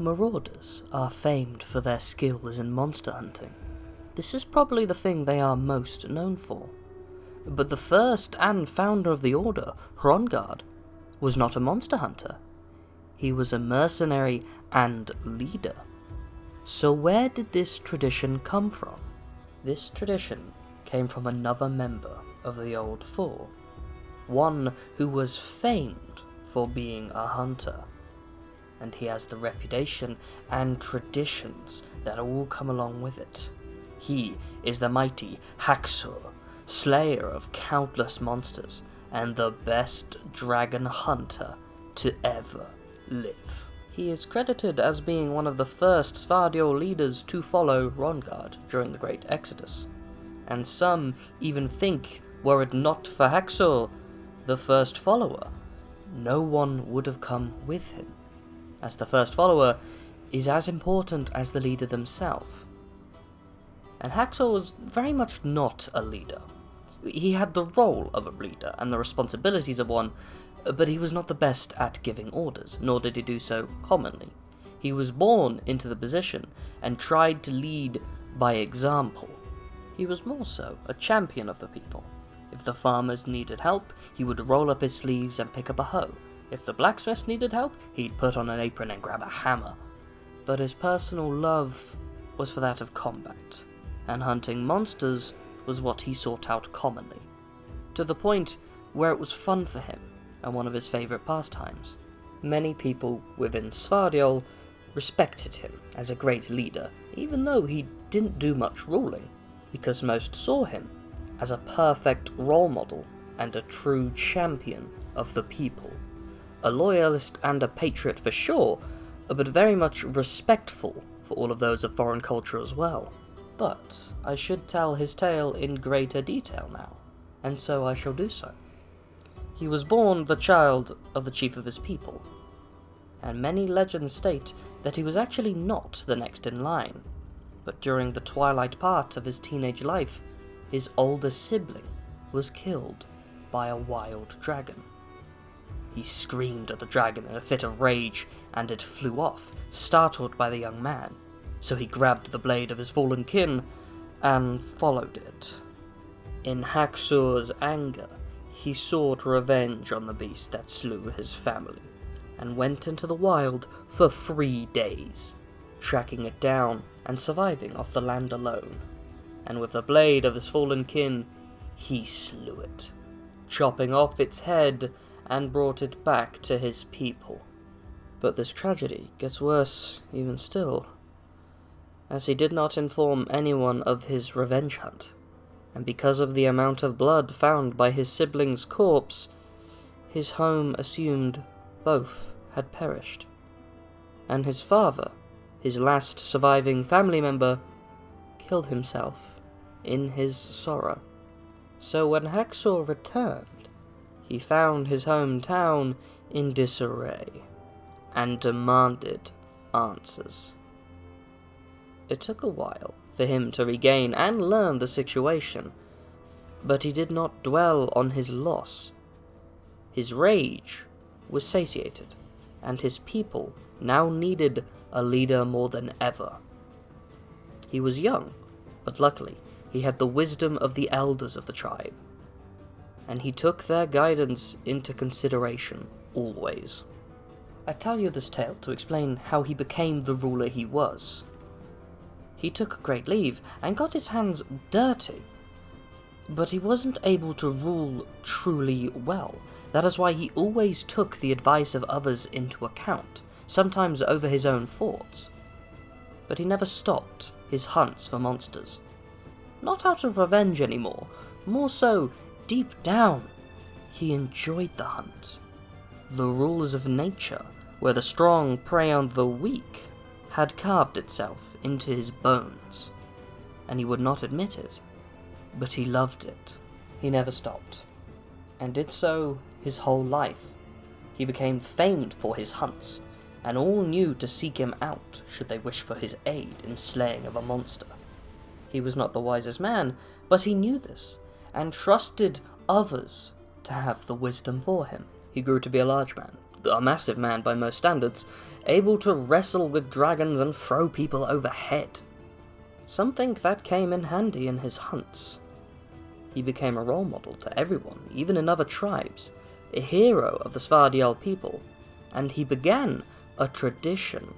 Marauders are famed for their skills in monster hunting. This is probably the thing they are most known for. But the first and founder of the order, Fjorgund, was not a monster hunter. He was a mercenary and leader. So where did this tradition come from? This tradition came from another member of the Old Four, one who was famed for being a hunter. And he has the reputation and traditions that all come along with it. He is the mighty Haksür, slayer of countless monsters, and the best dragon hunter to ever live. He is credited as being one of the first Svardiol leaders to follow Fjorgund during the Great Exodus, and some even think were it not for Haksür, the first follower, no one would have come with him, as the first follower is as important as the leader themselves. And Haksur was very much not a leader. He had the role of a leader and the responsibilities of one, but he was not the best at giving orders, nor did he do so commonly. He was born into the position and tried to lead by example. He was more so a champion of the people. If the farmers needed help, he would roll up his sleeves and pick up a hoe. If the blacksmiths needed help, he'd put on an apron and grab a hammer. But his personal love was for that of combat, and hunting monsters was what he sought out commonly, to the point where it was fun for him and one of his favourite pastimes. Many people within Svardiol respected him as a great leader, even though he didn't do much ruling, because most saw him as a perfect role model and a true champion of the people. A loyalist and a patriot for sure, but very much respectful for all of those of foreign culture as well. But I should tell his tale in greater detail now, and so I shall do so. He was born the child of the chief of his people, and many legends state that he was actually not the next in line, but during the twilight part of his teenage life, his older sibling was killed by a wild dragon. He screamed at the dragon in a fit of rage, and it flew off, startled by the young man. So he grabbed the blade of his fallen kin and followed it. In Haksür's anger, he sought revenge on the beast that slew his family, and went into the wild for 3 days, tracking it down and surviving off the land alone. And with the blade of his fallen kin, he slew it, chopping off its head and brought it back to his people. But this tragedy gets worse even still, as he did not inform anyone of his revenge hunt, and because of the amount of blood found by his sibling's corpse, his home assumed both had perished, and his father, his last surviving family member, killed himself in his sorrow. So when Haksür returned, he found his hometown in disarray, and demanded answers. It took a while for him to regain and learn the situation, but he did not dwell on his loss. His rage was satiated, and his people now needed a leader more than ever. He was young, but luckily he had the wisdom of the elders of the tribe, and he took their guidance into consideration always. I tell you this tale to explain how he became the ruler he was. He took great leave and got his hands dirty, but he wasn't able to rule truly well. That is why he always took the advice of others into account, sometimes over his own thoughts. But he never stopped his hunts for monsters. Not out of revenge anymore, more so deep down, he enjoyed the hunt. The rules of nature, where the strong prey on the weak, had carved itself into his bones, and he would not admit it, but he loved it. He never stopped, and did so his whole life. He became famed for his hunts, and all knew to seek him out should they wish for his aid in slaying of a monster. He was not the wisest man, but he knew this, and trusted others to have the wisdom for him. He grew to be a large man, a massive man by most standards, able to wrestle with dragons and throw people overhead. Something that came in handy in his hunts. He became a role model to everyone, even in other tribes, a hero of the Svardial people, and he began a tradition.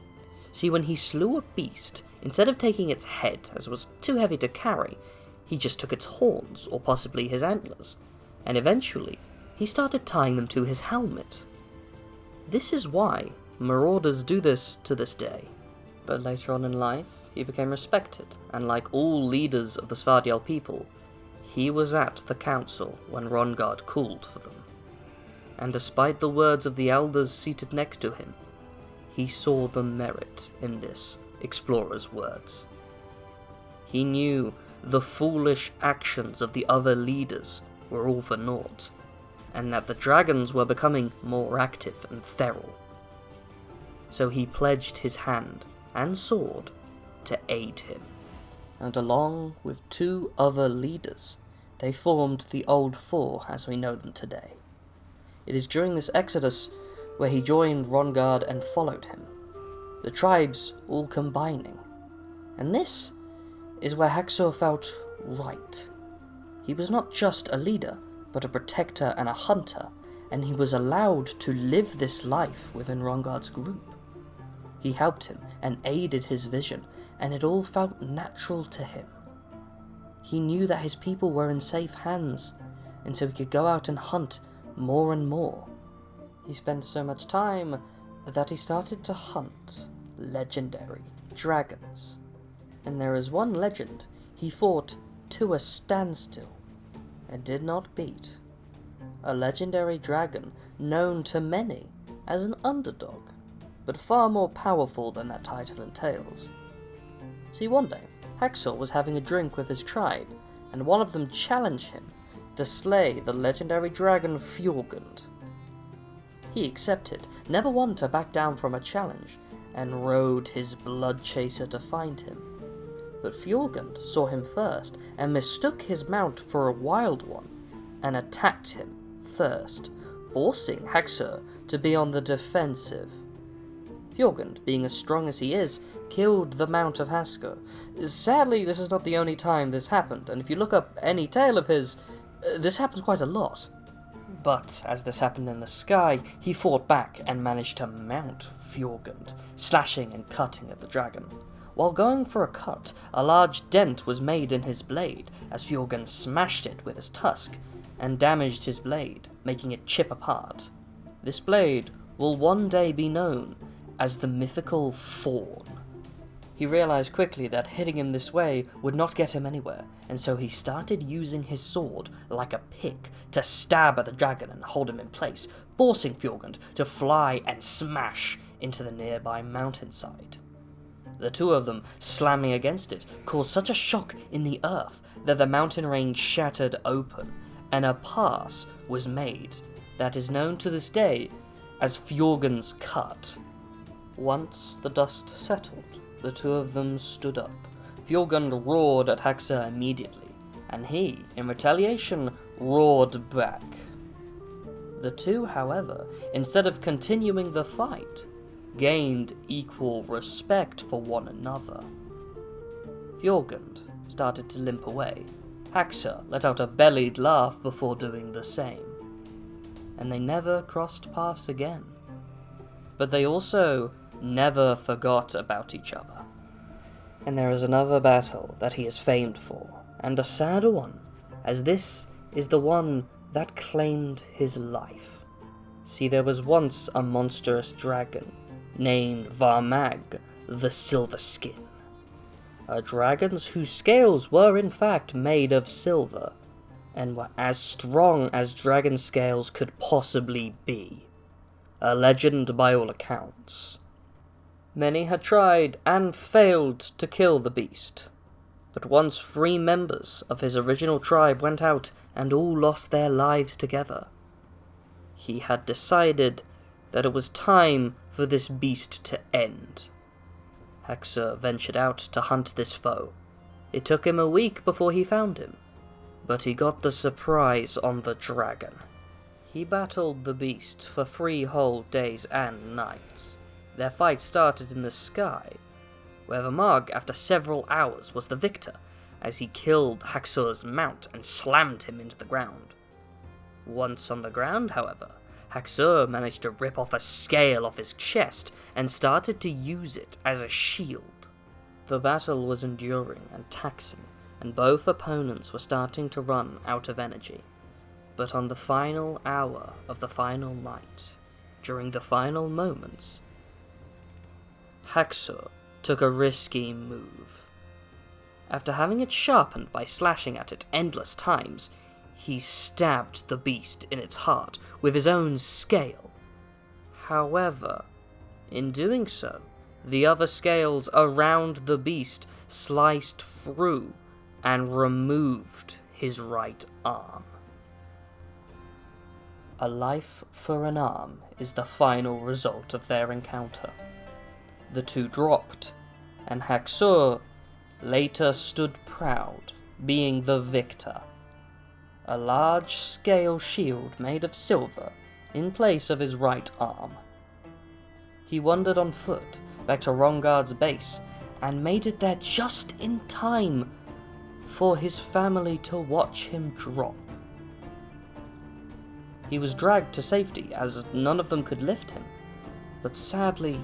See, when he slew a beast, instead of taking its head, as it was too heavy to carry, he just took its horns, or possibly his antlers, and eventually he started tying them to his helmet. This is why Marauders do this to this day. But later on in life, he became respected, and like all leaders of the Svardial people, he was at the council when Rongard called for them. And despite the words of the elders seated next to him, he saw the merit in this explorer's words. He knew the foolish actions of the other leaders were all for naught, and that the dragons were becoming more active and feral. So he pledged his hand and sword to aid him, and along with 2 other leaders, they formed the Old Four as we know them today. It is during this exodus where he joined Rongard and followed him, the tribes all combining. And this is where Haksur felt right. He was not just a leader, but a protector and a hunter, and he was allowed to live this life within Rongard's group. He helped him and aided his vision, and it all felt natural to him. He knew that his people were in safe hands, and so he could go out and hunt more and more. He spent so much time that he started to hunt legendary dragons. And there is one legend he fought to a standstill and did not beat. A legendary dragon known to many as an underdog, but far more powerful than that title entails. See, one day, Hacksaw was having a drink with his tribe, and one of them challenged him to slay the legendary dragon Fjorgund. He accepted, never one to back down from a challenge, and rode his blood chaser to find him. But Fjorgund saw him first, and mistook his mount for a wild one, and attacked him first, forcing Haksur to be on the defensive. Fjorgund, being as strong as he is, killed the mount of Haksur. Sadly, this is not the only time this happened, and if you look up any tale of his, this happens quite a lot. But as this happened in the sky, he fought back and managed to mount Fjorgund, slashing and cutting at the dragon. While going for a cut, a large dent was made in his blade as Fjorgund smashed it with his tusk and damaged his blade, making it chip apart. This blade will one day be known as the mythical Fawn. He realized quickly that hitting him this way would not get him anywhere, and so he started using his sword like a pick to stab at the dragon and hold him in place, forcing Fjorgund to fly and smash into the nearby mountainside. The 2 of them slamming against it caused such a shock in the earth that the mountain range shattered open, and a pass was made that is known to this day as Fjorgund's Cut. Once the dust settled, the 2 of them stood up. Fjorgund roared at Haksur immediately, and he, in retaliation, roared back. The 2, however, instead of continuing the fight, gained equal respect for one another. Fjorgund started to limp away. Haksur let out a bellied laugh before doing the same, and they never crossed paths again. But they also never forgot about each other. And there is another battle that he is famed for, and a sad one, as this is the one that claimed his life. See, there was once a monstrous dragon named Varmag the Silver Skin. A dragon whose scales were in fact made of silver, and were as strong as dragon scales could possibly be. A legend by all accounts. Many had tried and failed to kill the beast, but once 3 members of his original tribe went out and all lost their lives together, he had decided that it was time for this beast to end. Haksur ventured out to hunt this foe. It took him a week before he found him, but he got the surprise on the dragon. He battled the beast for 3 whole days and nights. Their fight started in the sky, where the Marg, after several hours, was the victor, as he killed Haksür's mount and slammed him into the ground. Once on the ground, however, Haksür managed to rip off a scale off his chest and started to use it as a shield. The battle was enduring and taxing, and both opponents were starting to run out of energy. But on the final hour of the final night, during the final moments, Haksür took a risky move. After having it sharpened by slashing at it endless times, he stabbed the beast in its heart with his own scale. However, in doing so, the other scales around the beast sliced through and removed his right arm. A life for an arm is the final result of their encounter. The two dropped, and Haksür later stood proud, being the victor. A large scale shield made of silver in place of his right arm. He wandered on foot back to Hroðgar's base and made it there just in time for his family to watch him drop. He was dragged to safety as none of them could lift him, but sadly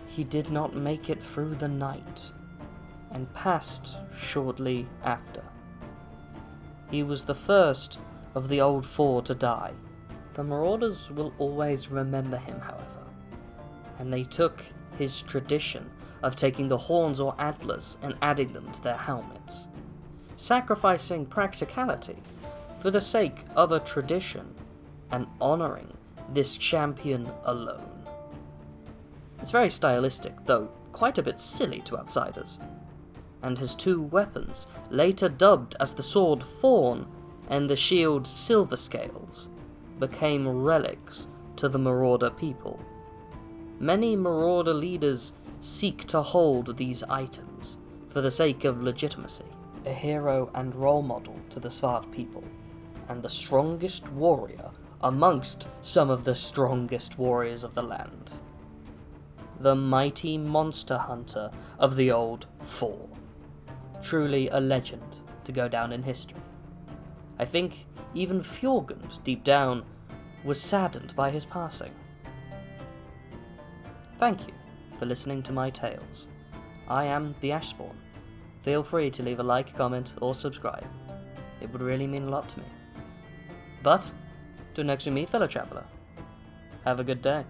he did not make it through the night and passed shortly after. He was the first of the old 4 to die. The Marauders will always remember him, however, and they took his tradition of taking the horns or antlers and adding them to their helmets, sacrificing practicality for the sake of a tradition and honouring this champion alone. It's very stylistic, though quite a bit silly to outsiders, and his 2 weapons, later dubbed as the sword Thorn and the shield Silver Scales, became relics to the Marauder people. Many Marauder leaders seek to hold these items for the sake of legitimacy, a hero and role model to the Svart people, and the strongest warrior amongst some of the strongest warriors of the land. The mighty monster hunter of the old 4. Truly a legend to go down in history. I think even Fjorgund, deep down, was saddened by his passing. Thank you for listening to my tales. I am the Ashspawn. Feel free to leave a like, comment, or subscribe. It would really mean a lot to me. But, till next we meet, fellow traveller, have a good day.